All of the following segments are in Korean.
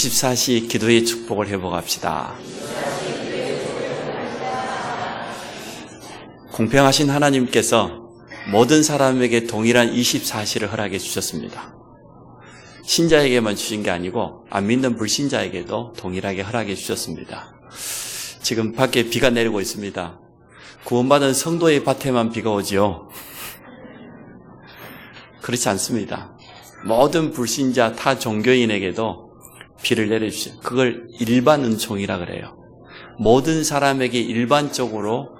24시 기도의 축복을 회복합시다. 공평하신 하나님께서 모든 사람에게 동일한 24시를 허락해 주셨습니다. 신자에게만 주신 게 아니고 안 믿는 불신자에게도 동일하게 허락해 주셨습니다. 지금 밖에 비가 내리고 있습니다. 구원받은 성도의 밭에만 비가 오지요. 그렇지 않습니다. 모든 불신자 타 종교인에게도 비를 내려주세요. 그걸 일반 은총이라 그래요. 모든 사람에게 일반적으로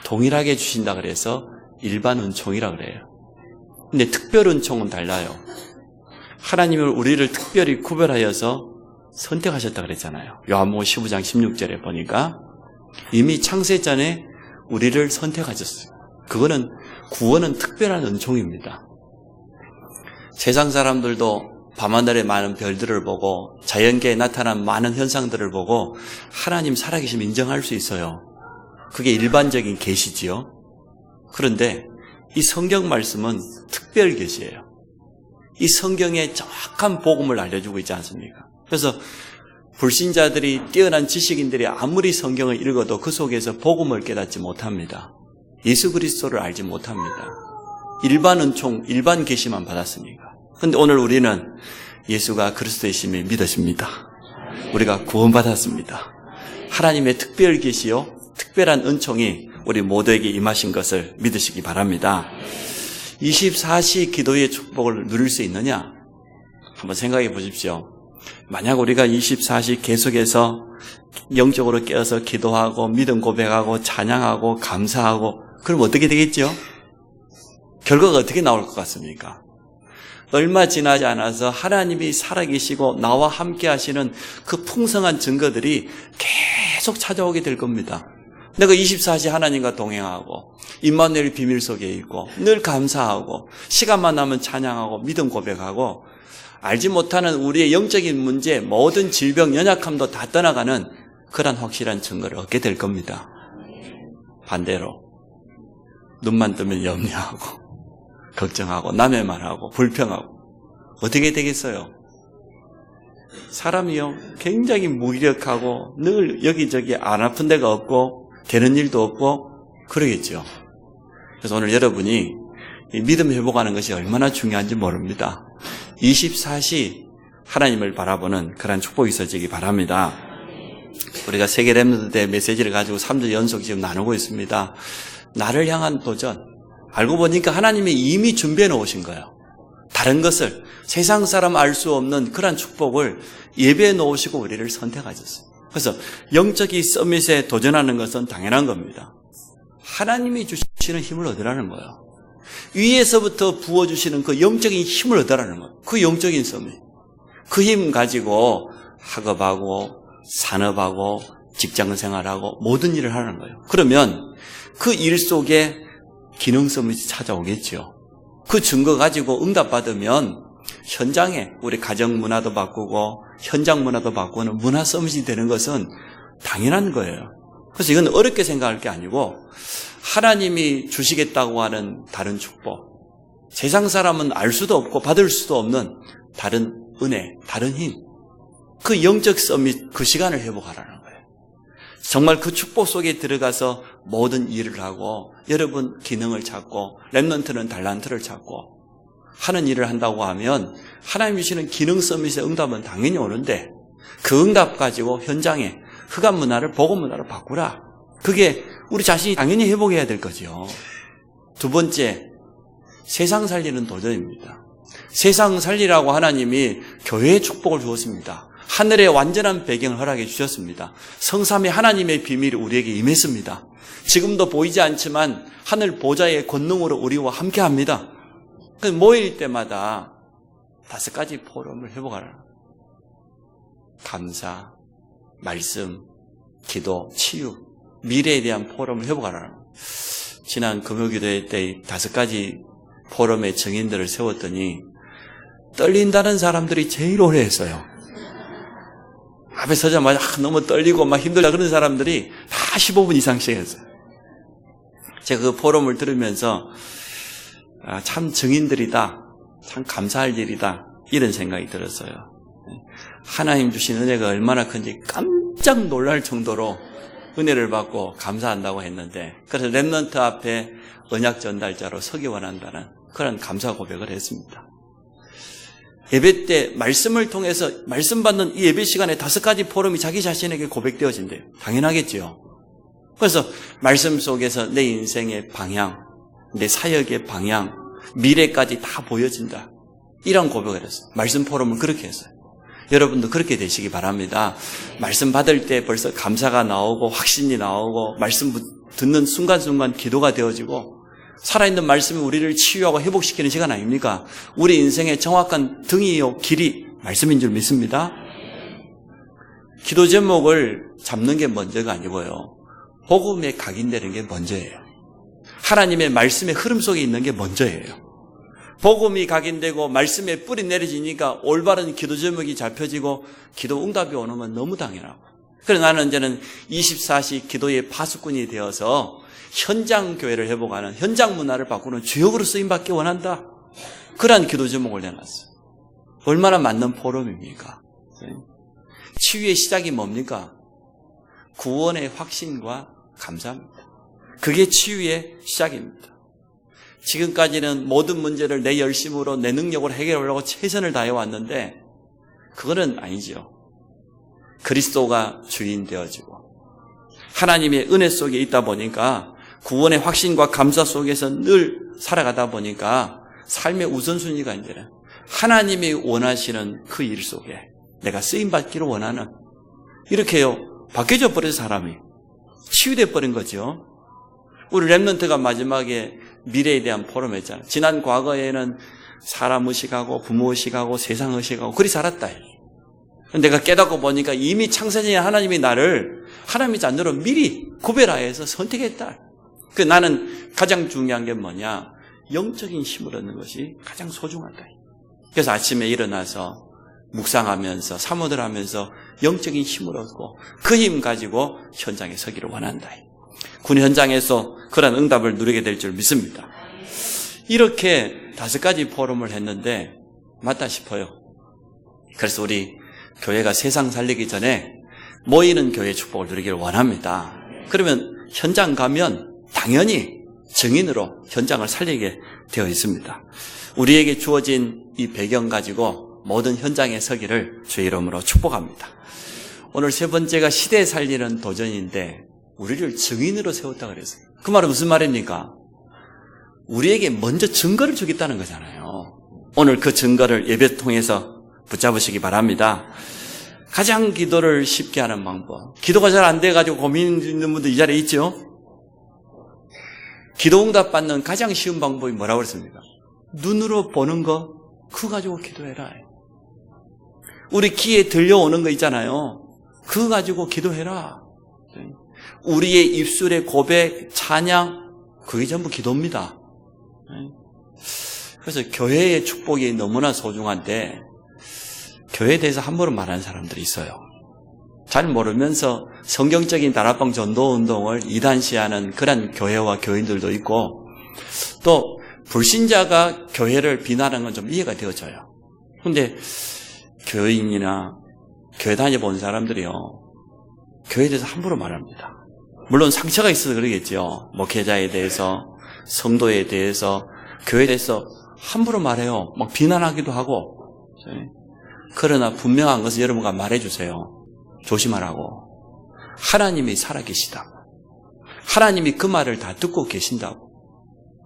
동일하게 주신다 그래서 일반 은총이라 그래요. 근데 특별 은총은 달라요. 하나님을 우리를 특별히 구별하여서 선택하셨다 그랬잖아요. 요한복음 15장 16절에 보니까 이미 창세 전에 우리를 선택하셨어요. 그거는 구원은 특별한 은총입니다. 세상 사람들도 밤하늘의 많은 별들을 보고 자연계에 나타난 많은 현상들을 보고 하나님 살아계심 인정할 수 있어요. 그게 일반적인 계시지요. 그런데 이 성경 말씀은 특별 계시예요. 이 성경에 정확한 복음을 알려주고 있지 않습니까? 그래서 불신자들이 뛰어난 지식인들이 아무리 성경을 읽어도 그 속에서 복음을 깨닫지 못합니다. 예수 그리스도를 알지 못합니다. 일반 은총, 일반 계시만 받았으니까. 그런데 오늘 우리는 예수가 그리스도이심을 믿으십니다. 우리가 구원받았습니다. 하나님의 특별 계시요, 특별한 은총이 우리 모두에게 임하신 것을 믿으시기 바랍니다. 24시 기도의 축복을 누릴 수 있느냐? 한번 생각해 보십시오. 만약 우리가 24시 계속해서 영적으로 깨어서 기도하고 믿음 고백하고 찬양하고 감사하고 그럼 어떻게 되겠죠? 결과가 어떻게 나올 것 같습니까? 얼마 지나지 않아서 하나님이 살아계시고 나와 함께 하시는 그 풍성한 증거들이 계속 찾아오게 될 겁니다. 내가 24시 하나님과 동행하고 임마누엘 비밀 속에 있고 늘 감사하고 시간만 나면 찬양하고 믿음 고백하고 알지 못하는 우리의 영적인 문제, 모든 질병, 연약함도 다 떠나가는 그런 확실한 증거를 얻게 될 겁니다. 반대로 눈만 뜨면 염려하고 걱정하고 남의 말하고 불평하고 어떻게 되겠어요? 사람이요 굉장히 무기력하고 늘 여기저기 안 아픈 데가 없고 되는 일도 없고 그러겠죠. 그래서 오늘 여러분이 이 믿음 회복하는 것이 얼마나 중요한지 모릅니다. 24시 하나님을 바라보는 그런 축복이 있어지기 바랍니다. 우리가 세계 렘넌트 대 메시지를 가지고 3주 연속 지금 나누고 있습니다. 나를 향한 도전. 알고 보니까 하나님이 이미 준비해 놓으신 거예요. 다른 것을 세상 사람 알 수 없는 그런 축복을 예배해 놓으시고 우리를 선택하셨어요. 그래서 영적인 서밋에 도전하는 것은 당연한 겁니다. 하나님이 주시는 힘을 얻으라는 거예요. 위에서부터 부어주시는 그 영적인 힘을 얻으라는 거예요. 그 영적인 서밋. 그 힘 가지고 학업하고 산업하고 직장생활하고 모든 일을 하는 거예요. 그러면 그 일 속에 기능 서밋이 찾아오겠죠. 그 증거 가지고 응답받으면 현장에 우리 가정 문화도 바꾸고 현장 문화도 바꾸는 문화 서밋이 되는 것은 당연한 거예요. 그래서 이건 어렵게 생각할 게 아니고 하나님이 주시겠다고 하는 다른 축복, 세상 사람은 알 수도 없고 받을 수도 없는 다른 은혜, 다른 힘, 그 영적 서밋, 그 시간을 회복하라는 거예요. 정말 그 축복 속에 들어가서 모든 일을 하고 여러분 기능을 찾고 렘넌트는 달란트를 찾고 하는 일을 한다고 하면 하나님 주시는 기능 서밋의 응답은 당연히 오는데 그 응답 가지고 현장에 흑암 문화를 복음 문화로 바꾸라. 그게 우리 자신이 당연히 회복해야 될 거죠. 두 번째, 세상 살리는 도전입니다. 세상 살리라고 하나님이 교회의 축복을 주었습니다. 하늘의 완전한 배경을 허락해 주셨습니다. 성삼위 하나님의 비밀이 우리에게 임했습니다. 지금도 보이지 않지만 하늘 보좌의 권능으로 우리와 함께합니다. 모일 때마다 5가지 포럼을 회복하라. 감사, 말씀, 기도, 치유, 미래에 대한 포럼을 회복하라. 지난 금요기도회 때 5가지 포럼의 증인들을 세웠더니 떨린다는 사람들이 제일 오래 했어요. 앞에 서자마자 너무 떨리고 막 힘들다 그런 사람들이 다 15분 이상씩 했어요. 제가 그 포럼을 들으면서 참 증인들이다, 참 감사할 일이다 이런 생각이 들었어요. 하나님 주신 은혜가 얼마나 큰지 깜짝 놀랄 정도로 은혜를 받고 감사한다고 했는데, 그래서 렘넌트 앞에 언약 전달자로 서기 원한다는 그런 감사 고백을 했습니다. 예배 때 말씀을 통해서 말씀 받는 이 예배 시간에 5가지 포럼이 자기 자신에게 고백되어진대요. 당연하겠죠. 그래서 말씀 속에서 내 인생의 방향, 내 사역의 방향, 미래까지 다 보여진다. 이런 고백을 했어요. 말씀 포럼은 그렇게 했어요. 여러분도 그렇게 되시기 바랍니다. 말씀 받을 때 벌써 감사가 나오고 확신이 나오고 말씀 듣는 순간순간 기도가 되어지고 살아있는 말씀이 우리를 치유하고 회복시키는 시간 아닙니까? 우리 인생의 정확한 등이요 길이 말씀인 줄 믿습니다. 기도 제목을 잡는 게 먼저가 아니고요. 복음에 각인되는 게 먼저예요. 하나님의 말씀의 흐름 속에 있는 게 먼저예요. 복음이 각인되고 말씀에 뿌리 내려지니까 올바른 기도 제목이 잡혀지고 기도 응답이 오는 건 너무 당연하고. 그래서 나는 이제는 24시 기도의 파수꾼이 되어서 현장 교회를 회복하는, 현장 문화를 바꾸는 주역으로 쓰임받기 원한다. 그러한 기도 제목을 내놨어요. 얼마나 맞는 포럼입니까? 치유의 시작이 뭡니까? 구원의 확신과 감사입니다. 그게 치유의 시작입니다. 지금까지는 모든 문제를 내 열심으로 내 능력으로 해결하려고 최선을 다해왔는데 그거는 아니죠. 그리스도가 주인 되어지고 하나님의 은혜 속에 있다 보니까 구원의 확신과 감사 속에서 늘 살아가다 보니까 삶의 우선순위가 이제는 하나님이 원하시는 그 일 속에 내가 쓰임받기를 원하는, 이렇게요 바뀌어져 버린 사람이 치유돼 버린 거죠. 우리 렘넌트가 마지막에 미래에 대한 포럼 했잖아요. 지난 과거에는 사람 의식하고 부모 의식하고 세상 의식하고 그리 살았다. 내가 깨닫고 보니까 이미 창세전에 하나님이 나를 하나님의 자녀로 미리 구별하여서 선택했다. 나는 가장 중요한 게 뭐냐? 영적인 힘을 얻는 것이 가장 소중하다. 그래서 아침에 일어나서 묵상하면서 사모들 하면서 영적인 힘을 얻고 그 힘 가지고 현장에 서기를 원한다. 군 현장에서 그런 응답을 누리게 될 줄 믿습니다. 이렇게 5가지 포럼을 했는데 맞다 싶어요. 그래서 우리 교회가 세상 살리기 전에 모이는 교회 축복을 누리기를 원합니다. 그러면 현장 가면 당연히 증인으로 현장을 살리게 되어 있습니다. 우리에게 주어진 이 배경 가지고 모든 현장에 서기를 주의 이름으로 축복합니다. 오늘 3번째가 시대 살리는 도전인데 우리를 증인으로 세웠다 그랬어요. 그 말은 무슨 말입니까? 우리에게 먼저 증거를 주겠다는 거잖아요. 오늘 그 증거를 예배 통해서 붙잡으시기 바랍니다. 가장 기도를 쉽게 하는 방법. 기도가 잘 안 돼가지고 고민 있는 분들 이 자리에 있죠? 기도 응답 받는 가장 쉬운 방법이 뭐라고 그랬습니까? 눈으로 보는 거, 그거 가지고 기도해라. 우리 귀에 들려오는 거 있잖아요. 그거 가지고 기도해라. 우리의 입술의 고백, 찬양, 그게 전부 기도입니다. 그래서 교회의 축복이 너무나 소중한데 교회에 대해서 함부로 말하는 사람들이 있어요. 잘 모르면서 성경적인 다락방 전도운동을 이단시하는 그런 교회와 교인들도 있고, 또 불신자가 교회를 비난하는 건 좀 이해가 되어져요. 그런데 교인이나 교회 다녀본 사람들이요, 교회에 대해서 함부로 말합니다. 물론 상처가 있어서 그러겠죠. 목회자에 대해서, 성도에 대해서, 교회에 대해서 함부로 말해요. 막 비난하기도 하고. 그러나 분명한 것은 여러분과 말해주세요. 조심하라고. 하나님이 살아계시다고. 하나님이 그 말을 다 듣고 계신다고.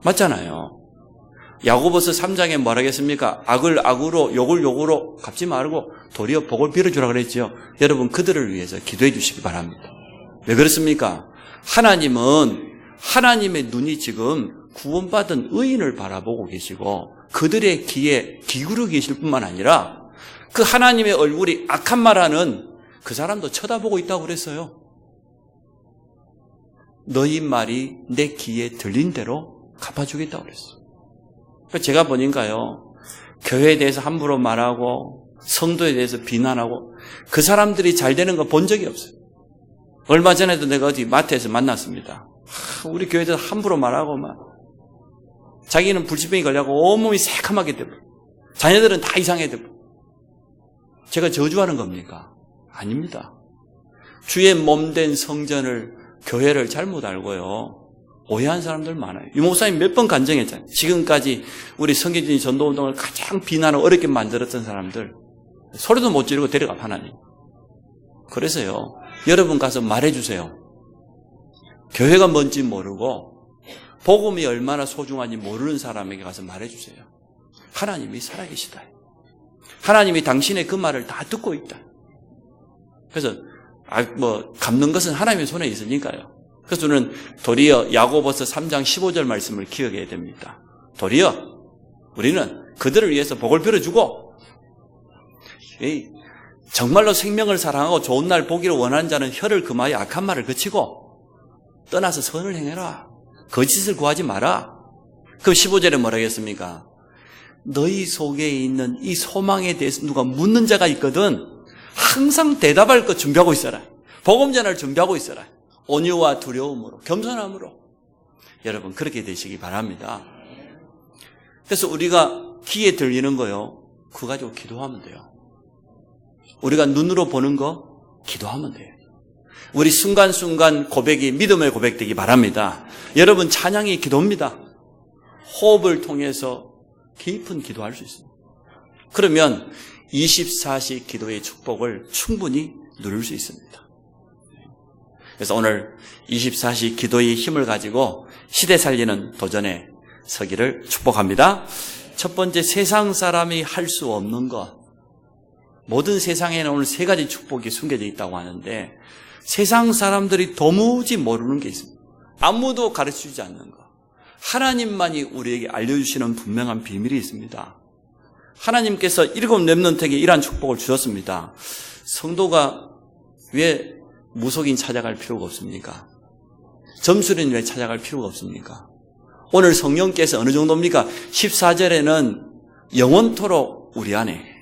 맞잖아요. 야고보서 3장에 뭐라 하겠습니까? 악을 악으로, 욕을 욕으로 갚지 말고 도리어 복을 빌어주라 그랬죠. 여러분 그들을 위해서 기도해 주시기 바랍니다. 왜 그렇습니까? 하나님은 하나님의 눈이 지금 구원받은 의인을 바라보고 계시고 그들의 귀에 기울여 계실 뿐만 아니라 그 하나님의 얼굴이 악한 말하는 그 사람도 쳐다보고 있다고 그랬어요. 너희 말이 내 귀에 들린 대로 갚아주겠다고 그랬어요. 제가 보니까요, 교회에 대해서 함부로 말하고 성도에 대해서 비난하고 그 사람들이 잘 되는 거 본 적이 없어요. 얼마 전에도 내가 어디 마트에서 만났습니다. 우리 교회에 대해서 함부로 말하고 막 자기는 불치병이 걸려고 온몸이 새카맣게 되고 자녀들은 다 이상해 되고 제가 저주하는 겁니까? 아닙니다. 주의 몸된 성전을, 교회를 잘못 알고요. 오해한 사람들 많아요. 유 목사님 몇 번 간증했잖아요. 지금까지 우리 성경적인 전도운동을 가장 비난하고 어렵게 만들었던 사람들. 소리도 못 지르고 데려가, 하나님. 그래서요, 여러분 가서 말해주세요. 교회가 뭔지 모르고 복음이 얼마나 소중한지 모르는 사람에게 가서 말해주세요. 하나님이 살아계시다. 하나님이 당신의 그 말을 다 듣고 있다. 그래서 갚는 것은 하나님의 손에 있으니까요. 그래서 저는 도리어 야고보서 3장 15절 말씀을 기억해야 됩니다. 도리어 우리는 그들을 위해서 복을 빌어주고, 정말로 생명을 사랑하고 좋은 날 보기를 원하는 자는 혀를 금하여 악한 말을 그치고 떠나서 선을 행해라. 거짓을 구하지 마라. 그럼 15절에 뭐라 하겠습니까? 너희 속에 있는 이 소망에 대해서 누가 묻는 자가 있거든 항상 대답할 것 준비하고 있어라. 복음 전할 준비하고 있어라. 온유와 두려움으로, 겸손함으로. 여러분 그렇게 되시기 바랍니다. 그래서 우리가 귀에 들리는 거요, 그거 가지고 기도하면 돼요. 우리가 눈으로 보는 거 기도하면 돼요. 우리 순간순간 고백이 믿음의 고백되기 바랍니다. 여러분 찬양이 기도입니다. 호흡을 통해서 깊은 기도할 수 있습니다. 그러면 24시 기도의 축복을 충분히 누릴 수 있습니다. 그래서 오늘 24시 기도의 힘을 가지고 시대 살리는 도전에 서기를 축복합니다. 첫 번째, 세상 사람이 할 수 없는 것. 모든 세상에는 오늘 세 가지 축복이 숨겨져 있다고 하는데 세상 사람들이 도무지 모르는 게 있습니다. 아무도 가르쳐주지 않는 것. 하나님만이 우리에게 알려주시는 분명한 비밀이 있습니다. 하나님께서 7 렘넌트에게 이러한 축복을 주셨습니다. 성도가 왜 무속인 찾아갈 필요가 없습니까? 점술인 왜 찾아갈 필요가 없습니까? 오늘 성령께서 어느 정도입니까? 14절에는 영원토록 우리 안에.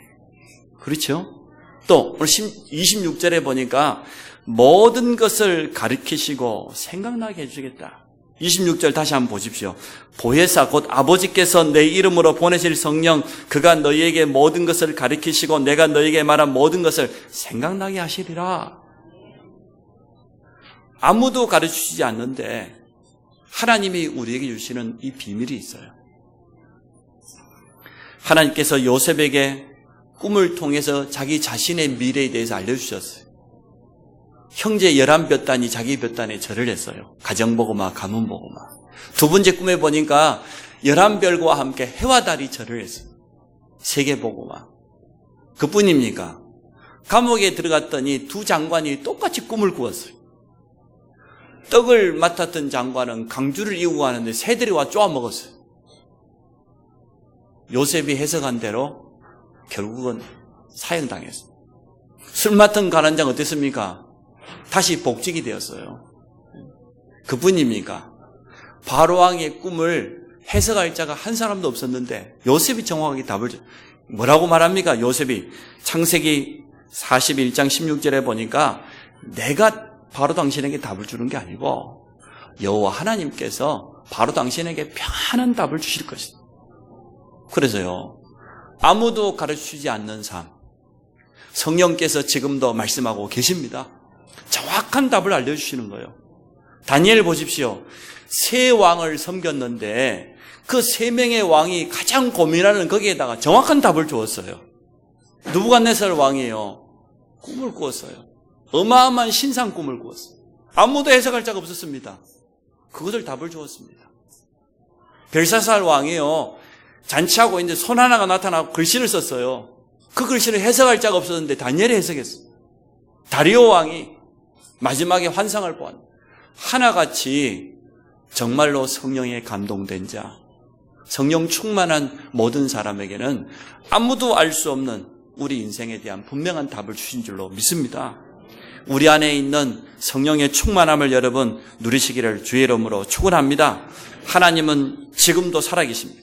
그렇죠? 또 오늘 26절에 보니까 모든 것을 가르치시고 생각나게 해주겠다. 26절 다시 한번 보십시오. 보혜사 곧 아버지께서 내 이름으로 보내실 성령, 그가 너희에게 모든 것을 가르치시고 내가 너희에게 말한 모든 것을 생각나게 하시리라. 아무도 가르치지 않는데 하나님이 우리에게 주시는 이 비밀이 있어요. 하나님께서 요셉에게 꿈을 통해서 자기 자신의 미래에 대해서 알려주셨어요. 형제 11볕단이 자기 볕단에 절을 했어요. 가정보고마, 가문보고마. 두 번째 꿈에 보니까 11별과 함께 해와 달이 절을 했어요. 세계보고마. 그뿐입니까? 감옥에 들어갔더니 두 장관이 똑같이 꿈을 꾸었어요. 떡을 맡았던 장관은 강주를 이우고 하는데 새들이 와 쪼아먹었어요. 요셉이 해석한 대로 결국은 사형당했어요. 술 맡은 가난장 어땠습니까? 다시 복직이 되었어요. 그뿐입니까? 바로왕의 꿈을 해석할 자가 한 사람도 없었는데 요셉이 정확하게 답을 줘. 뭐라고 말합니까? 요셉이 창세기 41장 16절에 보니까 내가 바로 당신에게 답을 주는 게 아니고 여호와 하나님께서 바로 당신에게 평안한 답을 주실 것이다. 그래서요, 아무도 가르치지 않는 삶, 성령께서 지금도 말씀하고 계십니다. 정확한 답을 알려주시는 거예요. 다니엘 보십시오. 세 왕을 섬겼는데 그 3명의 왕이 가장 고민하는 거기에다가 정확한 답을 주었어요. 느부갓네살 왕이에요. 꿈을 꾸었어요. 어마어마한 신상 꿈을 꾸었어요. 아무도 해석할 자가 없었습니다. 그것을 답을 주었습니다. 벨사살 왕이요, 잔치하고 이제 손 하나가 나타나고 글씨를 썼어요. 그 글씨를 해석할 자가 없었는데 다니엘이 해석했어요. 다리오 왕이 마지막에 환상을 보았. 하나같이 정말로 성령에 감동된 자, 성령 충만한 모든 사람에게는 아무도 알 수 없는 우리 인생에 대한 분명한 답을 주신 줄로 믿습니다. 우리 안에 있는 성령의 충만함을 여러분 누리시기를 주의 이름으로 축원합니다. 하나님은 지금도 살아계십니다.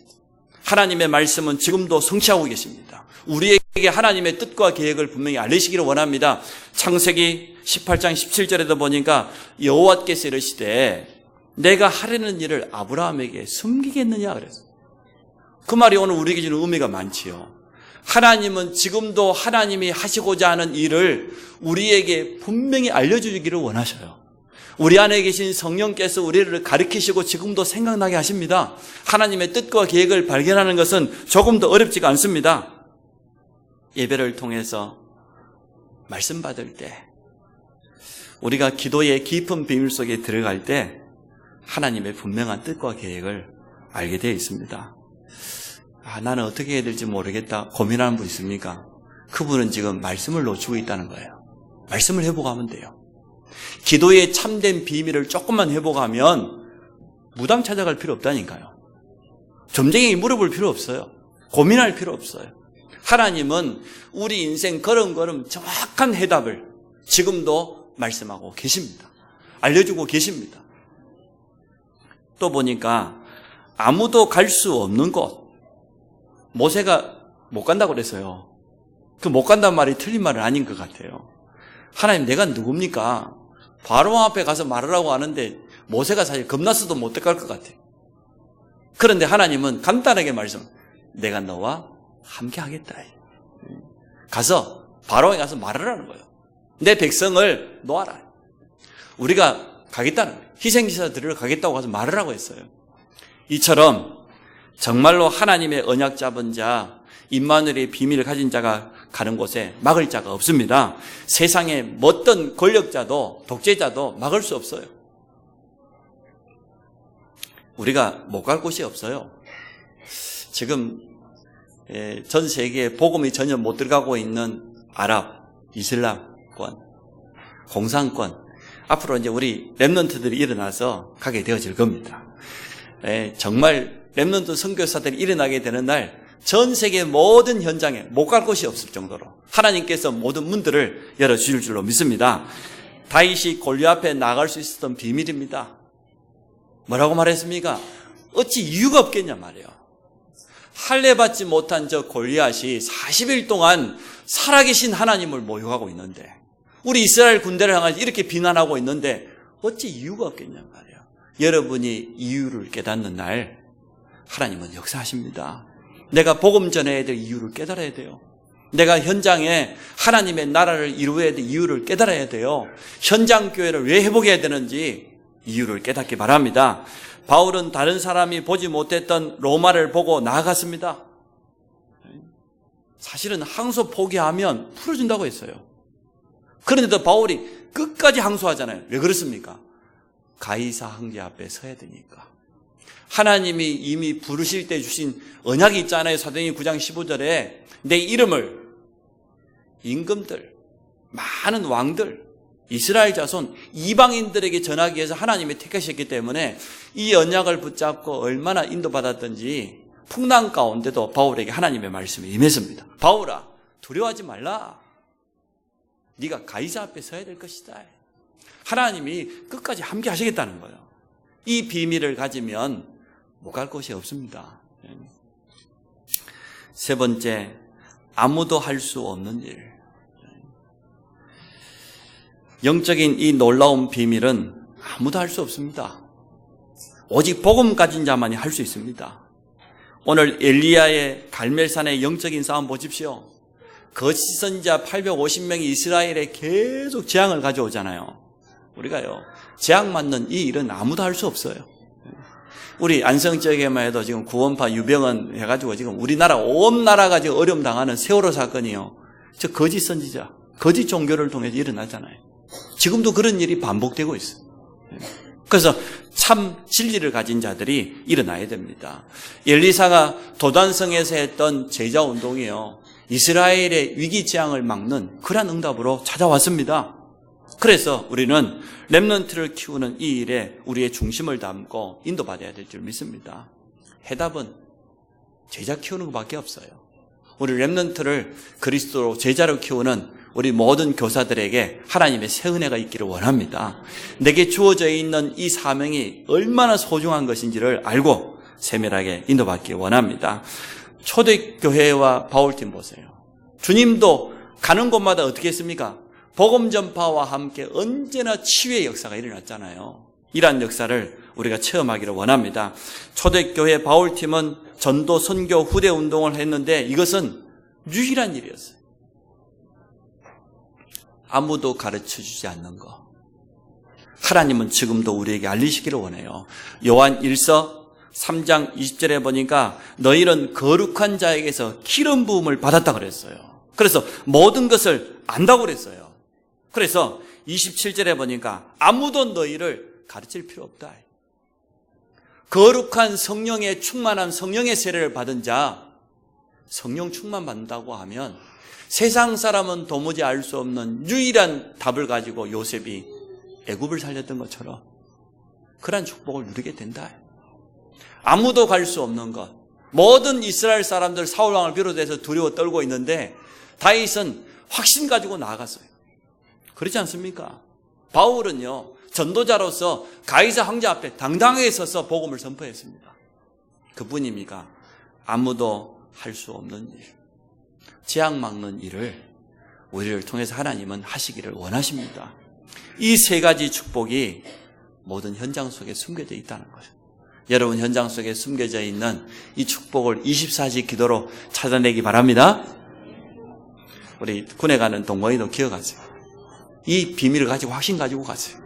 하나님의 말씀은 지금도 성취하고 계십니다. 우리에게 하나님의 뜻과 계획을 분명히 알리시기를 원합니다. 창세기 18장 17절에도 보니까 여호와께서 이르시되 내가 하려는 일을 아브라함에게 숨기겠느냐 그랬어요. 그 말이 오늘 우리에게 주는 의미가 많지요. 하나님은 지금도 하나님이 하시고자 하는 일을 우리에게 분명히 알려주기를 원하셔요. 우리 안에 계신 성령께서 우리를 가르치시고 지금도 생각나게 하십니다. 하나님의 뜻과 계획을 발견하는 것은 조금 더 어렵지가 않습니다. 예배를 통해서 말씀 받을 때, 우리가 기도의 깊은 비밀 속에 들어갈 때 하나님의 분명한 뜻과 계획을 알게 되어 있습니다. 나는 어떻게 해야 될지 모르겠다 고민하는 분 있습니까? 그분은 지금 말씀을 놓치고 있다는 거예요. 말씀을 회복하면 돼요. 기도의 참된 비밀을 조금만 회복하면 무당 찾아갈 필요 없다니까요. 점쟁이에게 물어볼 필요 없어요. 고민할 필요 없어요. 하나님은 우리 인생 걸음걸음 정확한 해답을 지금도 말씀하고 계십니다. 알려주고 계십니다. 또 보니까 아무도 갈 수 없는 곳, 모세가 못 간다고 그랬어요. 그 못 간다는 말이 틀린 말은 아닌 것 같아요. 하나님, 내가 누굽니까? 바로 앞에 가서 말하라고 하는데 모세가 사실 겁나서도 못 갈 것 같아요. 그런데 하나님은 간단하게 말씀, 내가 너와 함께 하겠다. 가서 바로에 가서 말하라는 거예요. 내 백성을 놓아라. 우리가 가겠다는 거예요. 희생지사 드리러 가겠다고 가서 말하라고 했어요. 이처럼 정말로 하나님의 언약 잡은 자, 임마누엘의 비밀을 가진 자가 가는 곳에 막을 자가 없습니다. 세상에 어떤 권력자도 독재자도 막을 수 없어요. 우리가 못 갈 곳이 없어요. 지금 전 세계에 복음이 전혀 못 들어가고 있는 아랍, 이슬람권, 공산권, 앞으로 이제 우리 렘넌트들이 일어나서 가게 되어질 겁니다. 정말 렘넌트 선교사들이 일어나게 되는 날 전 세계 모든 현장에 못 갈 곳이 없을 정도로 하나님께서 모든 문들을 열어주실 줄로 믿습니다. 다윗이 골리앗 앞에 나갈 수 있었던 비밀입니다. 뭐라고 말했습니까? 어찌 이유가 없겠냐 말이에요. 할례 받지 못한 저 골리앗이 40일 동안 살아계신 하나님을 모욕하고 있는데, 우리 이스라엘 군대를 향해서 이렇게 비난하고 있는데 어찌 이유가 없겠냐 말이에요. 여러분이 이유를 깨닫는 날 하나님은 역사하십니다. 내가 복음 전해야 될 이유를 깨달아야 돼요. 내가 현장에 하나님의 나라를 이루어야 될 이유를 깨달아야 돼요. 현장 교회를 왜 회복해야 되는지 이유를 깨닫기 바랍니다. 바울은 다른 사람이 보지 못했던 로마를 보고 나아갔습니다. 사실은 항소 포기하면 풀어준다고 했어요. 그런데도 바울이 끝까지 항소하잖아요. 왜 그렇습니까? 가이사 황제 앞에 서야 되니까. 하나님이 이미 부르실 때 주신 언약이 있잖아요. 사도행전 9장 15절에 내 이름을 임금들, 많은 왕들, 이스라엘 자손, 이방인들에게 전하기 위해서 하나님이 택하셨기 때문에 이 언약을 붙잡고 얼마나 인도받았던지 풍랑 가운데도 바울에게 하나님의 말씀이 임했습니다. 바울아, 두려워하지 말라. 네가 가이사 앞에 서야 될 것이다. 하나님이 끝까지 함께 하시겠다는 거예요. 이 비밀을 가지면 못 갈 곳이 없습니다. 세 번째, 아무도 할 수 없는 일. 영적인 이 놀라운 비밀은 아무도 할 수 없습니다. 오직 복음 가진 자만이 할 수 있습니다. 오늘 엘리야의 갈멜산의 영적인 싸움 보십시오. 거짓 선지자 850명이 이스라엘에 계속 재앙을 가져오잖아요. 우리가요, 재앙 맞는 이 일은 아무도 할 수 없어요. 우리 안성 지역에만 해도 지금 구원파 유병헌 해가지고 지금 우리나라 온 나라가 지금 어려움 당하는 세월호 사건이요, 저 거짓 선지자, 거짓 종교를 통해서 일어나잖아요. 지금도 그런 일이 반복되고 있어요. 그래서 참 진리를 가진 자들이 일어나야 됩니다. 엘리사가 도단성에서 했던 제자운동이요, 이스라엘의 위기 재앙을 막는 그런 응답으로 찾아왔습니다. 그래서 우리는 렘넌트를 키우는 이 일에 우리의 중심을 담고 인도받아야 될 줄 믿습니다. 해답은 제자 키우는 것밖에 없어요. 우리 렘넌트를 그리스도로 제자로 키우는 우리 모든 교사들에게 하나님의 새 은혜가 있기를 원합니다. 내게 주어져 있는 이 사명이 얼마나 소중한 것인지를 알고 세밀하게 인도받기 원합니다. 초대교회와 바울팀 보세요. 주님도 가는 곳마다 어떻게 했습니까? 복음 전파와 함께 언제나 치유의 역사가 일어났잖아요. 이러한 역사를 우리가 체험하기를 원합니다. 초대교회 바울팀은 전도, 선교, 후대 운동을 했는데 이것은 유일한 일이었어요. 아무도 가르쳐주지 않는 거. 하나님은 지금도 우리에게 알리시기를 원해요. 요한 1서 3장 20절에 보니까 너희는 거룩한 자에게서 기름 부음을 받았다 그랬어요. 그래서 모든 것을 안다고 그랬어요. 그래서 27절에 보니까 아무도 너희를 가르칠 필요 없다. 거룩한 성령의 충만한 성령의 세례를 받은 자, 성령 충만 받는다고 하면 세상 사람은 도무지 알 수 없는 유일한 답을 가지고 요셉이 애굽을 살렸던 것처럼 그러한 축복을 누리게 된다. 아무도 갈 수 없는 것. 모든 이스라엘 사람들 사울 왕을 비롯해서 두려워 떨고 있는데 다윗은 확신 가지고 나아갔어요. 그렇지 않습니까? 바울은요, 전도자로서 가이사 황제 앞에 당당하게 서서 복음을 선포했습니다. 그뿐입니까? 아무도 할 수 없는 일, 재앙 막는 일을 우리를 통해서 하나님은 하시기를 원하십니다. 이 세 가지 축복이 모든 현장 속에 숨겨져 있다는 거죠. 여러분 현장 속에 숨겨져 있는 이 축복을 24시 기도로 찾아내기 바랍니다. 우리 군에 가는 동거인도 기억하세요. 이 비밀을 가지고 확신 가지고 가세요.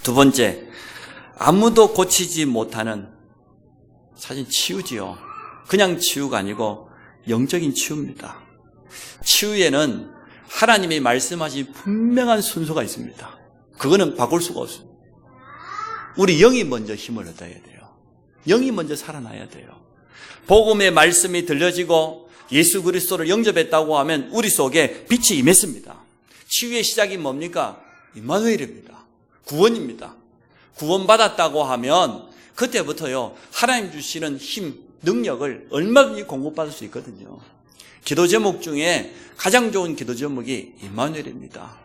두 번째, 아무도 고치지 못하는 사실 치유지요. 그냥 치유가 아니고 영적인 치유입니다. 치유에는 하나님이 말씀하신 분명한 순서가 있습니다. 그거는 바꿀 수가 없습니다. 우리 영이 먼저 힘을 얻어야 돼요. 영이 먼저 살아나야 돼요. 복음의 말씀이 들려지고 예수 그리스도를 영접했다고 하면 우리 속에 빛이 임했습니다. 치유의 시작이 뭡니까? 임마누엘입니다. 구원입니다. 구원받았다고 하면 그때부터요, 하나님 주시는 힘, 능력을 얼마든지 공급받을 수 있거든요. 기도 제목 중에 가장 좋은 기도 제목이 임마누엘입니다.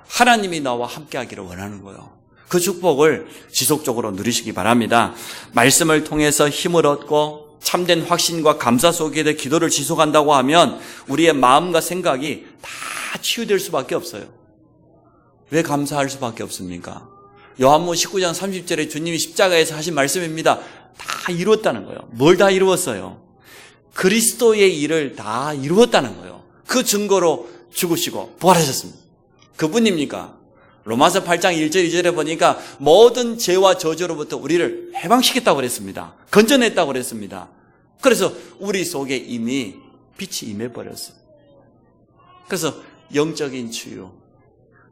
하나님이 나와 함께하기를 원하는 거예요. 그 축복을 지속적으로 누리시기 바랍니다. 말씀을 통해서 힘을 얻고 참된 확신과 감사 속에 기도를 지속한다고 하면 우리의 마음과 생각이 다 치유될 수밖에 없어요. 왜 감사할 수밖에 없습니까? 요한복음 19장 30절에 주님이 십자가에서 하신 말씀입니다. 다 이루었다는 거예요. 뭘 다 이루었어요? 그리스도의 일을 다 이루었다는 거예요. 그 증거로 죽으시고 부활하셨습니다. 그뿐입니까? 로마서 8장 1절 2절에 보니까 모든 죄와 저주로부터 우리를 해방시켰다고 그랬습니다. 건져냈다고 그랬습니다. 그래서 우리 속에 이미 빛이 임해버렸어요. 그래서 영적인 치유,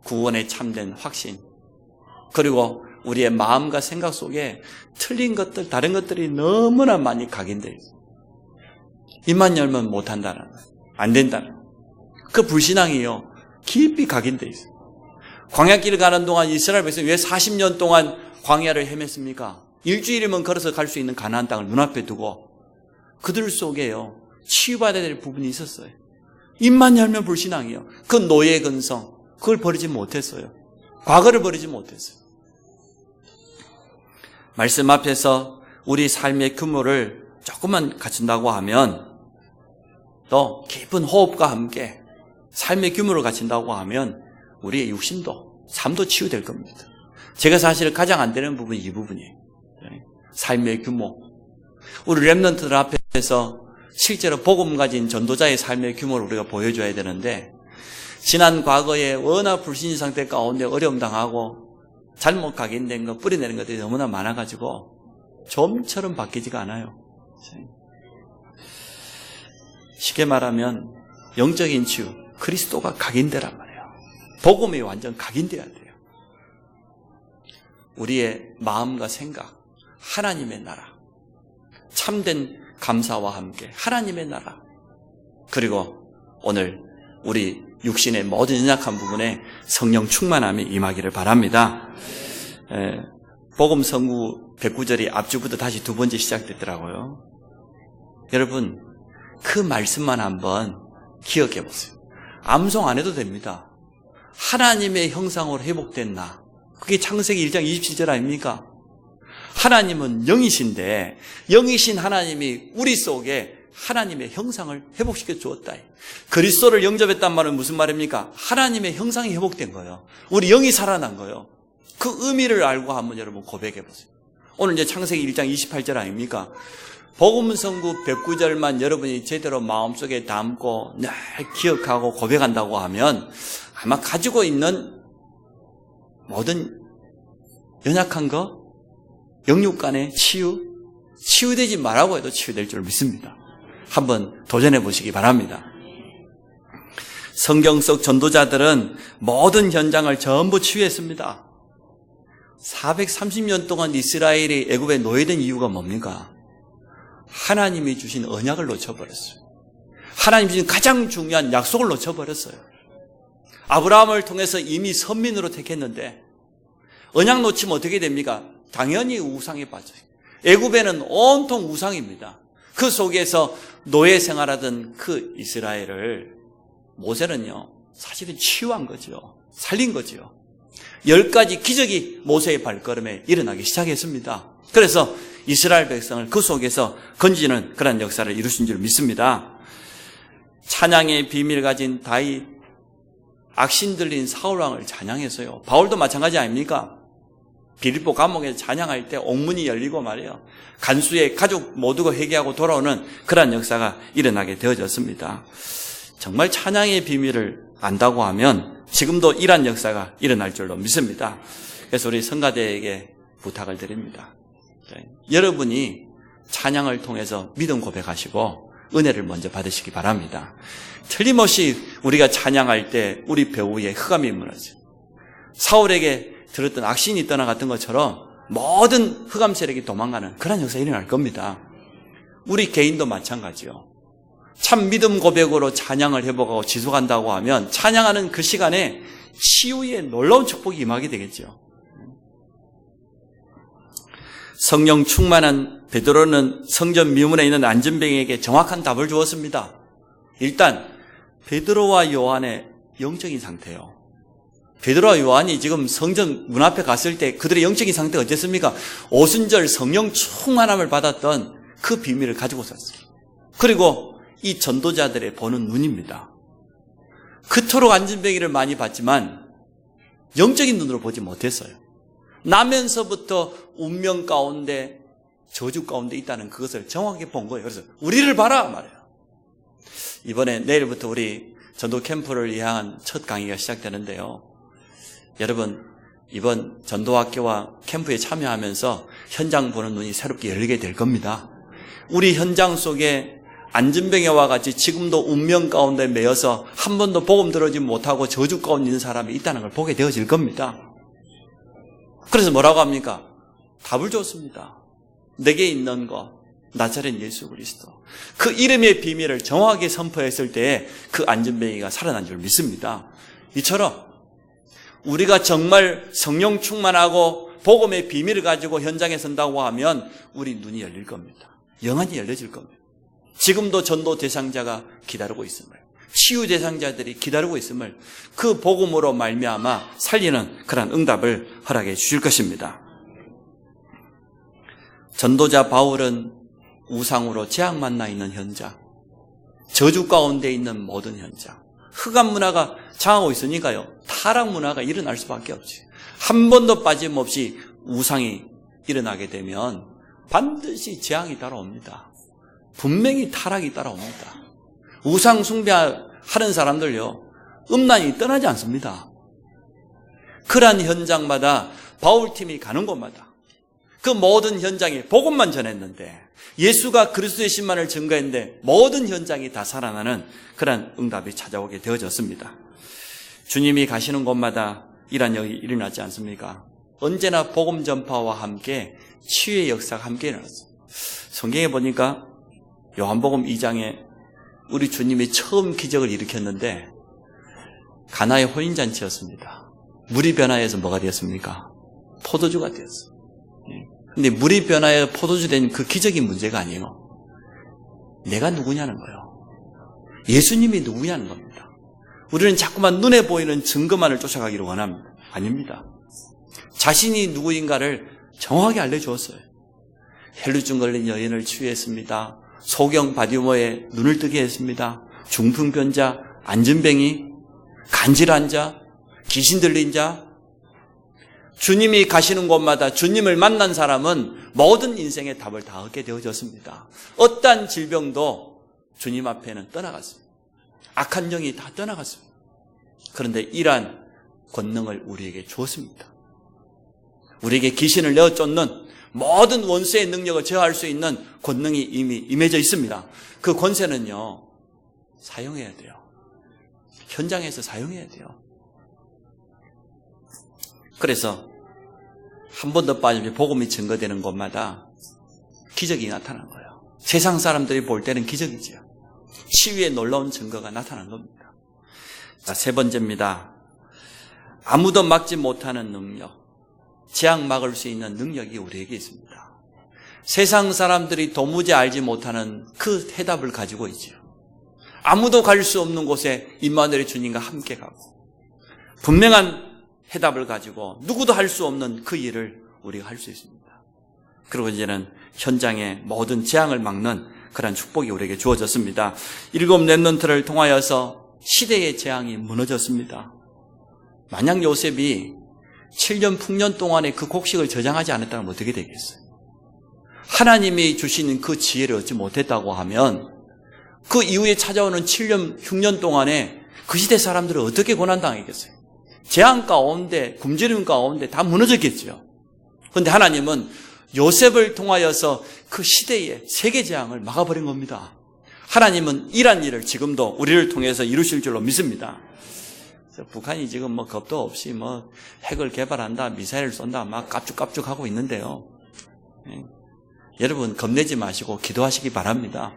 구원의 참된 확신, 그리고 우리의 마음과 생각 속에 틀린 것들, 다른 것들이 너무나 많이 각인되어 있어요. 입만 열면 못한다는 거예요. 안 된다는 거예요. 그 불신앙이요, 깊이 각인되어 있어요. 광야길을 가는 동안 이스라엘 백성이 왜 40년 동안 광야를 헤맸습니까? 일주일이면 걸어서 갈 수 있는 가나안 땅을 눈앞에 두고 그들 속에요, 치유받아야 될 부분이 있었어요. 입만 열면 불신앙이요. 그 노예 근성, 그걸 버리지 못했어요. 과거를 버리지 못했어요. 말씀 앞에서 우리 삶의 규모를 조금만 갖춘다고 하면, 또 깊은 호흡과 함께 삶의 규모를 갖춘다고 하면 우리의 육신도, 삶도 치유될 겁니다. 제가 사실 가장 안 되는 부분이 이 부분이에요. 삶의 규모. 우리 렘넌트들 앞에서 실제로 복음 가진 전도자의 삶의 규모를 우리가 보여줘야 되는데, 지난 과거에 워낙 불신인 상태 가운데 어려움 당하고 잘못 각인된 거, 뿌리내는 것들이 너무나 많아가지고 좀처럼 바뀌지가 않아요. 쉽게 말하면 영적인 치유, 그리스도가 각인되란 말이에요. 복음이 완전 각인돼야 돼요. 우리의 마음과 생각, 하나님의 나라, 참된 감사와 함께 하나님의 나라, 그리고 오늘 우리 육신의 모든 연약한 부분에 성령 충만함이 임하기를 바랍니다. 복음 선구 109절이 앞주부터 다시 두 번째 시작됐더라고요. 여러분, 그 말씀만 한번 기억해 보세요. 암송 안 해도 됩니다. 하나님의 형상으로 회복된 나, 그게 창세기 1장 27절 아닙니까? 하나님은 영이신데 영이신 하나님이 우리 속에 하나님의 형상을 회복시켜 주었다. 그리스도를 영접했단 말은 무슨 말입니까? 하나님의 형상이 회복된 거예요. 우리 영이 살아난 거예요. 그 의미를 알고 한번 여러분 고백해 보세요. 오늘 이제 창세기 1장 28절 아닙니까? 복음성구 109절만 여러분이 제대로 마음속에 담고 늘 기억하고 고백한다고 하면 아마 가지고 있는 모든 연약한 거, 영육간의 치유되지 말라고 해도 치유될 줄 믿습니다. 한번 도전해 보시기 바랍니다. 성경 속 전도자들은 모든 현장을 전부 치유했습니다. 430년 동안 이스라엘이 애굽에 노예된 이유가 뭡니까? 하나님이 주신 언약을 놓쳐버렸어요. 하나님이 주신 가장 중요한 약속을 놓쳐버렸어요. 아브라함을 통해서 이미 선민으로 택했는데 언약 놓치면 어떻게 됩니까? 당연히 우상에 빠져요. 애굽에는 온통 우상입니다. 그 속에서 노예 생활하던 그 이스라엘을 모세는요, 사실은 치유한 거죠. 살린 거죠. 10가지 기적이 모세의 발걸음에 일어나기 시작했습니다. 그래서 이스라엘 백성을 그 속에서 건지는 그런 역사를 이루신 줄 믿습니다. 찬양의 비밀을 가진 다윗, 악신 들린 사울왕을 찬양했어요. 바울도 마찬가지 아닙니까? 빌립보 감옥에서 찬양할 때 옥문이 열리고 말이에요. 간수의 가족 모두가 회개하고 돌아오는 그런 역사가 일어나게 되어졌습니다. 정말 찬양의 비밀을 안다고 하면 지금도 이러한 역사가 일어날 줄로 믿습니다. 그래서 우리 성가대에게 부탁을 드립니다. 여러분이 찬양을 통해서 믿음 고백하시고 은혜를 먼저 받으시기 바랍니다. 틀림없이 우리가 찬양할 때 우리 배후에 흑암이 무너져요. 사울에게 들었던 악신이 떠나갔던 것처럼 모든 흑암 세력이 도망가는 그런 역사가 일어날 겁니다. 우리 개인도 마찬가지요. 참 믿음 고백으로 찬양을 회복하고 지속한다고 하면 찬양하는 그 시간에 치유의 놀라운 축복이 임하게 되겠죠. 성령 충만한 베드로는 성전 미문에 있는 안전병에게 정확한 답을 주었습니다. 일단 베드로와 요한의 영적인 상태요. 베드로와 요한이 지금 성전 문 앞에 갔을 때 그들의 영적인 상태가 어땠습니까? 오순절 성령 충만함을 받았던 그 비밀을 가지고 있었어요. 그리고 이 전도자들의 보는 눈입니다. 그토록 안전병기를 많이 봤지만 영적인 눈으로 보지 못했어요. 나면서부터 운명 가운데 저주 가운데 있다는 그것을 정확하게 본 거예요. 그래서 우리를 봐라 말이에요. 이번에 내일부터 우리 전도 캠프를 위한 첫 강의가 시작되는데요. 여러분 이번 전도학교와 캠프에 참여하면서 현장 보는 눈이 새롭게 열리게 될 겁니다. 우리 현장 속에 안전병에와 같이 지금도 운명 가운데 매여서 한 번도 복음 들어지 못하고 저주 가운데 있는 사람이 있다는 걸 보게 되어질 겁니다. 그래서 뭐라고 합니까? 답을 줬습니다. 내게 있는 것 나자렛 예수 그리스도, 그 이름의 비밀을 정확하게 선포했을 때에 그 안전병이가 살아난 줄 믿습니다. 이처럼 우리가 정말 성령 충만하고 복음의 비밀을 가지고 현장에 선다고 하면 우리 눈이 열릴 겁니다. 영안이 열려질 겁니다. 지금도 전도 대상자가 기다리고 있음을, 치유 대상자들이 기다리고 있음을 그 복음으로 말미암아 살리는 그런 응답을 허락해 주실 것입니다. 전도자 바울은 우상으로 재앙 만나 있는 현장, 저주 가운데 있는 모든 현장, 흑암 문화가 장하고 있으니까요, 타락 문화가 일어날 수밖에 없지. 한 번도 빠짐없이 우상이 일어나게 되면 반드시 재앙이 따라옵니다. 분명히 타락이 따라옵니다. 우상 숭배하는 사람들요, 음란이 떠나지 않습니다. 그러한 현장마다 바울팀이 가는 곳마다 그 모든 현장에 복음만 전했는데, 예수가 그리스도의 신만을 증거했는데 모든 현장이 다 살아나는 그런 응답이 찾아오게 되어졌습니다. 주님이 가시는 곳마다 이러한 일이 일어나지 않습니까? 언제나 복음 전파와 함께 치유의 역사가 함께 일어났어요. 성경에 보니까 요한복음 2장에 우리 주님이 처음 기적을 일으켰는데 가나의 혼인잔치였습니다. 물이 변화해서 뭐가 되었습니까? 포도주가 되었어요. 근데 물이 변화해 포도주 된 그 기적이 문제가 아니에요. 내가 누구냐는 거예요. 예수님이 누구냐는 겁니다. 우리는 자꾸만 눈에 보이는 증거만을 쫓아가기를 원합니다. 아닙니다. 자신이 누구인가를 정확히 알려주었어요. 혈루증 걸린 여인을 치유했습니다. 소경 바디모의 눈을 뜨게 했습니다. 중풍병자, 안전병이, 간질환 자, 귀신 들린 자, 주님이 가시는 곳마다 주님을 만난 사람은 모든 인생의 답을 다 얻게 되어졌습니다. 어떠한 질병도 주님 앞에는 떠나갔습니다. 악한 영이 다 떠나갔습니다. 그런데 이러한 권능을 우리에게 주었습니다. 우리에게 귀신을 내어 쫓는 모든 원수의 능력을 제어할 수 있는 권능이 이미 임해져 있습니다. 그 권세는요, 사용해야 돼요. 현장에서 사용해야 돼요. 그래서 한 번도 빠짐없이 복음이 증거되는 곳마다 기적이 나타난 거예요. 세상 사람들이 볼 때는 기적이죠. 치유의 놀라운 증거가 나타난 겁니다. 자, 세 번째입니다. 아무도 막지 못하는 능력, 재앙 막을 수 있는 능력이 우리에게 있습니다. 세상 사람들이 도무지 알지 못하는 그 해답을 가지고 있죠. 아무도 갈 수 없는 곳에 임마누엘 주님과 함께 가고 분명한 해답을 가지고 누구도 할 수 없는 그 일을 우리가 할 수 있습니다. 그리고 이제는 현장의 모든 재앙을 막는 그런 축복이 우리에게 주어졌습니다. 7 렘넌트를 통하여서 시대의 재앙이 무너졌습니다. 만약 요셉이 7년 풍년 동안에 그 곡식을 저장하지 않았다면 어떻게 되겠어요? 하나님이 주시는 그 지혜를 얻지 못했다고 하면 그 이후에 찾아오는 7년, 6년 동안에 그 시대 사람들은 어떻게 고난당했겠어요? 재앙 가운데, 굶주림 가운데 다 무너졌겠죠. 그런데 하나님은 요셉을 통하여서 그 시대의 세계 재앙을 막아버린 겁니다. 하나님은 이런 일을 지금도 우리를 통해서 이루실 줄로 믿습니다. 북한이 지금 겁도 없이 핵을 개발한다, 미사일을 쏜다, 막 깝죽깝죽 하고 있는데요. 여러분 겁내지 마시고 기도하시기 바랍니다.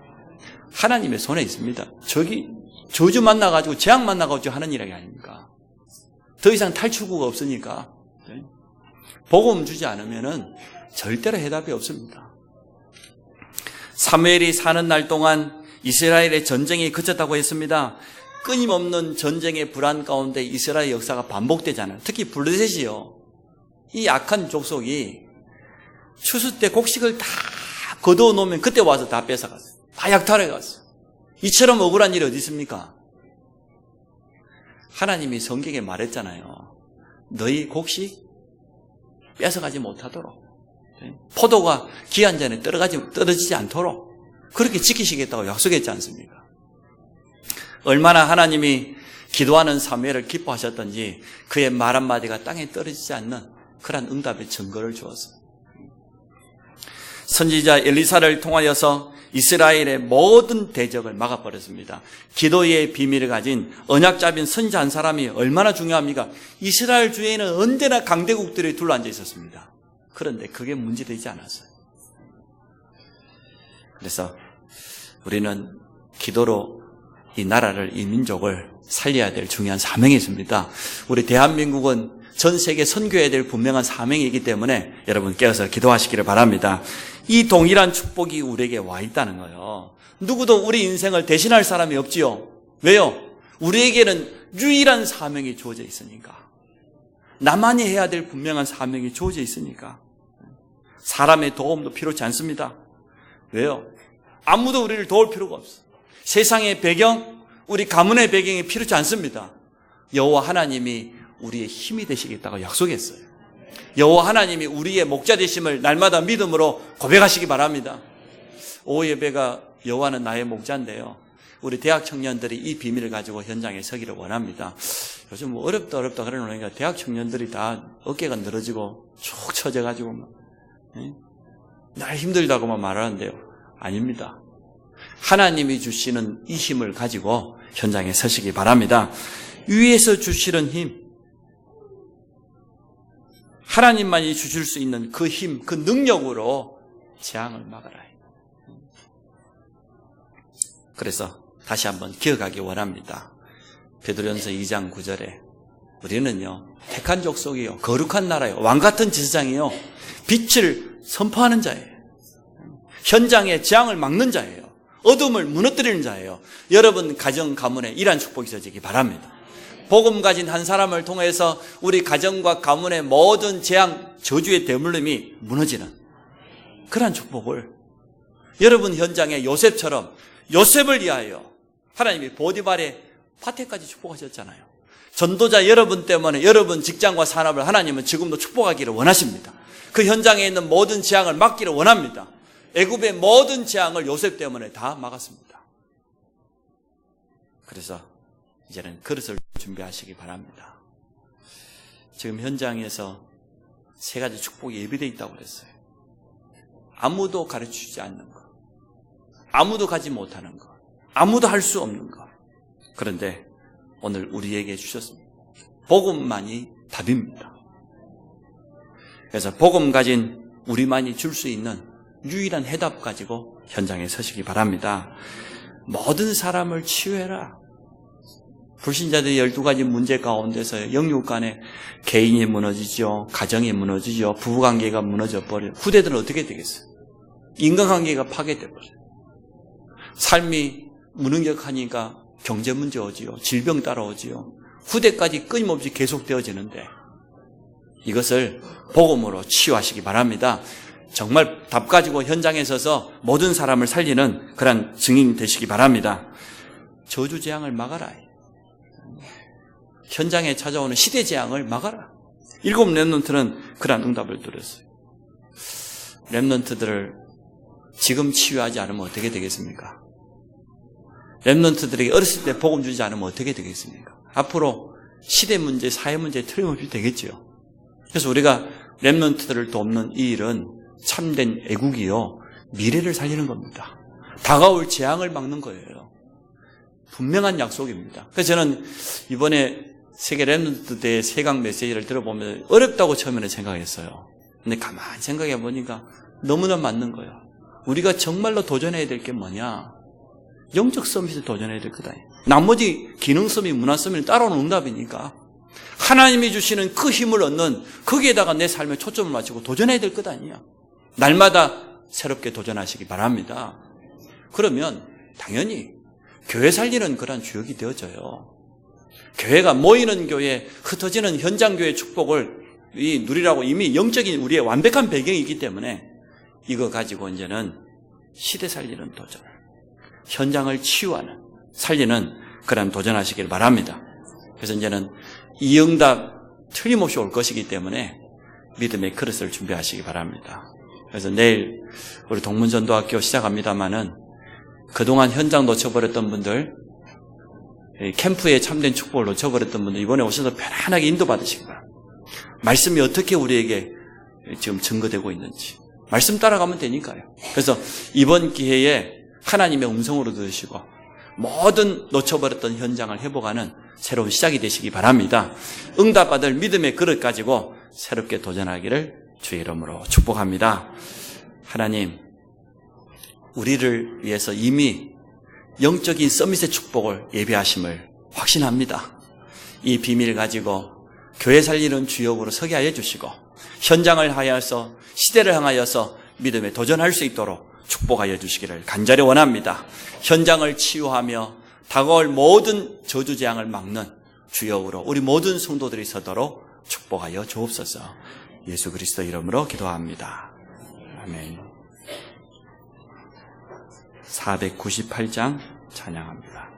하나님의 손에 있습니다. 저주 만나가지고 재앙 만나가지고 하는 일이 아닙니까? 더 이상 탈출구가 없으니까 복음 주지 않으면은 절대로 해답이 없습니다. 사무엘이 사는 날 동안 이스라엘의 전쟁이 그쳤다고 했습니다. 끊임없는 전쟁의 불안 가운데 이스라엘 역사가 반복되잖아요. 특히 블레셋이요. 이 악한 족속이 추수 때 곡식을 다 거두어 놓으면 그때 와서 다 뺏어갔어요. 다 약탈해 갔어요. 이처럼 억울한 일이 어디 있습니까? 하나님이 성경에 말했잖아요. 너희 곡식 뺏어가지 못하도록, 포도가 기한 전에 떨어지지 않도록 그렇게 지키시겠다고 약속했지 않습니까? 얼마나 하나님이 기도하는 사무엘을 기뻐하셨던지 그의 말 한마디가 땅에 떨어지지 않는 그런 응답의 증거를 주었어요. 선지자 엘리사를 통하여서 이스라엘의 모든 대적을 막아버렸습니다. 기도의 비밀을 가진 언약잡인 선지자 한 사람이 얼마나 중요합니까? 이스라엘 주위에는 언제나 강대국들이 둘러앉아 있었습니다. 그런데 그게 문제되지 않았어요. 그래서 우리는 기도로 이 나라를, 이 민족을 살려야 될 중요한 사명이 있습니다. 우리 대한민국은 전 세계 선교해야 될 분명한 사명이기 때문에 여러분 깨어서 기도하시기를 바랍니다. 이 동일한 축복이 우리에게 와 있다는 거예요. 누구도 우리 인생을 대신할 사람이 없지요. 왜요? 우리에게는 유일한 사명이 주어져 있으니까. 나만이 해야 될 분명한 사명이 주어져 있으니까. 사람의 도움도 필요치 않습니다. 왜요? 아무도 우리를 도울 필요가 없어요. 세상의 배경, 우리 가문의 배경이 필요치 않습니다. 여호와 하나님이 우리의 힘이 되시겠다고 약속했어요. 여호와 하나님이 우리의 목자 되심을 날마다 믿음으로 고백하시기 바랍니다. 오후 예배가 여호와는 나의 목자인데요. 우리 대학 청년들이 이 비밀을 가지고 현장에 서기를 원합니다. 요즘 어렵다 그러니까 대학 청년들이 다 어깨가 늘어지고 쭉 처져가지고 날 힘들다고만 말하는데요. 아닙니다. 하나님이 주시는 이 힘을 가지고 현장에 서시기 바랍니다. 위에서 주시는 힘, 하나님만이 주실 수 있는 그 힘, 그 능력으로 재앙을 막아라. 그래서 다시 한번 기억하기 원합니다. 베드로전서 2장 9절에 우리는요, 택한 족속이요, 거룩한 나라요, 왕같은 제사장이요, 빛을 선포하는 자예요. 현장의 재앙을 막는 자예요. 어둠을 무너뜨리는 자예요. 여러분 가정 가문에 이러한 축복이 있어지기 바랍니다. 복음 가진 한 사람을 통해서 우리 가정과 가문의 모든 재앙, 저주의 대물림이 무너지는 그러한 축복을 여러분 현장에 요셉처럼 요셉을 위하여 하나님이 보디발의 파테까지 축복하셨잖아요. 전도자 여러분 때문에 여러분 직장과 산업을 하나님은 지금도 축복하기를 원하십니다. 그 현장에 있는 모든 재앙을 막기를 원합니다. 애굽의 모든 재앙을 요셉 때문에 다 막았습니다. 그래서 이제는 그릇을 준비하시기 바랍니다. 지금 현장에서 세 가지 축복이 예비되어 있다고 그랬어요. 아무도 가르치지 않는 것, 아무도 가지 못하는 것, 아무도 할 수 없는 것. 그런데 오늘 우리에게 주셨습니다. 복음만이 답입니다. 그래서 복음 가진 우리만이 줄 수 있는 유일한 해답 가지고 현장에 서시기 바랍니다. 모든 사람을 치유해라. 불신자들의 12가지 문제 가운데서 영육 간에 개인이 무너지죠. 가정이 무너지죠. 부부관계가 무너져 버려요. 후대들은 어떻게 되겠어요? 인간관계가 파괴돼 버려요. 삶이 무능력하니까 경제 문제 오지요. 질병 따라오지요. 후대까지 끊임없이 계속되어지는데 이것을 복음으로 치유하시기 바랍니다. 정말 답 가지고 현장에 서서 모든 사람을 살리는 그런 증인이 되시기 바랍니다. 저주재앙을 막아라. 현장에 찾아오는 시대재앙을 막아라. 7 렘넌트는 그런 응답을 들었어요. 렘넌트들을 지금 치유하지 않으면 어떻게 되겠습니까? 렘넌트들에게 어렸을 때 복음 주지 않으면 어떻게 되겠습니까? 앞으로 시대 문제, 사회 문제 틀림없이 되겠죠. 그래서 우리가 렘넌트들을 돕는 이 일은 참된 애국이요, 미래를 살리는 겁니다. 다가올 재앙을 막는 거예요. 분명한 약속입니다. 그래서 저는 이번에 세계 렘넌트 대회 세강 메시지를 들어보면 어렵다고 처음에는 생각했어요. 근데 가만히 생각해 보니까 너무나 맞는 거예요. 우리가 정말로 도전해야 될 게 뭐냐? 영적 서밋에 도전해야 될 거다. 나머지 기능 서밋, 문화 서밋은 따라오는 응답이니까 하나님이 주시는 그 힘을 얻는 거기에다가 내 삶에 초점을 맞추고 도전해야 될 것 아니야. 날마다 새롭게 도전하시기 바랍니다. 그러면 당연히 교회 살리는 그런 주역이 되어져요. 교회가 모이는 교회, 흩어지는 현장 교회 축복을 누리라고 이미 영적인 우리의 완벽한 배경이 있기 때문에 이거 가지고 이제는 시대 살리는 도전을, 현장을 치유하는, 살리는 그런 도전하시길 바랍니다. 그래서 이제는 이 응답 틀림없이 올 것이기 때문에 믿음의 그릇을 준비하시기 바랍니다. 그래서 내일 우리 동문전도학교 시작합니다마는 그동안 현장 놓쳐버렸던 분들, 캠프에 참된 축복을 놓쳐버렸던 분들 이번에 오셔서 편안하게 인도받으시기 바랍니다. 말씀이 어떻게 우리에게 지금 증거되고 있는지 말씀 따라가면 되니까요. 그래서 이번 기회에 하나님의 음성으로 들으시고 모든 놓쳐버렸던 현장을 회복하는 새로운 시작이 되시기 바랍니다. 응답받을 믿음의 그릇 가지고 새롭게 도전하기를 주의 이름으로 축복합니다. 하나님, 우리를 위해서 이미 영적인 서밋의 축복을 예비하심을 확신합니다. 이 비밀을 가지고 교회 살리는 주역으로 서게 하여 주시고 현장을 하여서 시대를 향하여서 믿음에 도전할 수 있도록 축복하여 주시기를 간절히 원합니다. 현장을 치유하며 다가올 모든 저주재앙을 막는 주역으로 우리 모든 성도들이 서도록 축복하여 주옵소서. 예수 그리스도 이름으로 기도합니다. 아멘. 498장 찬양합니다.